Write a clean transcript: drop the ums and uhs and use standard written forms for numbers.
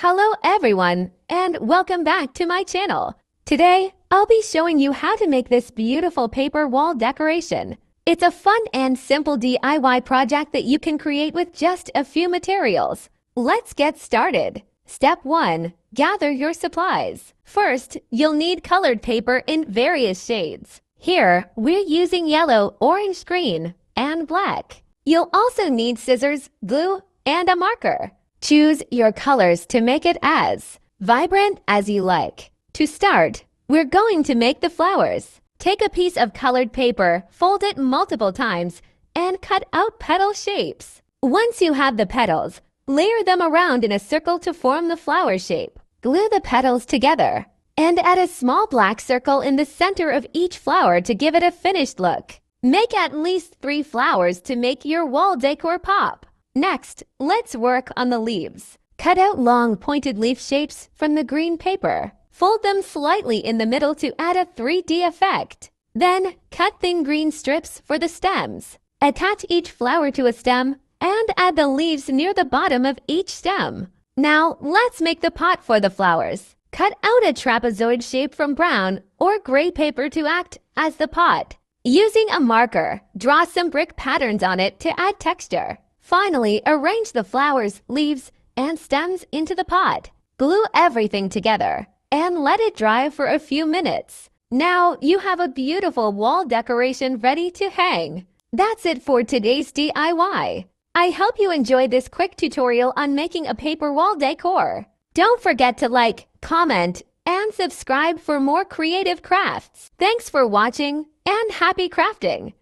Hello everyone, and welcome back to my channel. Today, I'll be showing you how to make this beautiful paper wall decoration. It's a fun and simple DIY project that you can create with just a few materials. Let's get started. Step 1. Gather your supplies. First, you'll need colored paper in various shades. Here, we're using yellow, orange, green, and black. You'll also need scissors, glue, and a marker. Choose your colors to make it as vibrant as you like. To start, we're going to make the flowers. Take a piece of colored paper, fold it multiple times, and cut out petal shapes. Once you have the petals, layer them around in a circle to form the flower shape. Glue the petals together, and add a small black circle in the center of each flower to give it a finished look. Make at least 3 flowers to make your wall decor pop. Next, let's work on the leaves. Cut out long pointed leaf shapes from the green paper. Fold them slightly in the middle to add a 3D effect. Then, cut thin green strips for the stems. Attach each flower to a stem and add the leaves near the bottom of each stem. Now, let's make the pot for the flowers. Cut out a trapezoid shape from brown or gray paper to act as the pot. Using a marker, draw some brick patterns on it to add texture. Finally, arrange the flowers, leaves, and stems into the pot. Glue everything together and let it dry for a few minutes. Now you have a beautiful wall decoration ready to hang. That's it for today's DIY. I hope you enjoyed this quick tutorial on making a paper wall decor. Don't forget to like, comment, and subscribe for more creative crafts. Thanks for watching and happy crafting!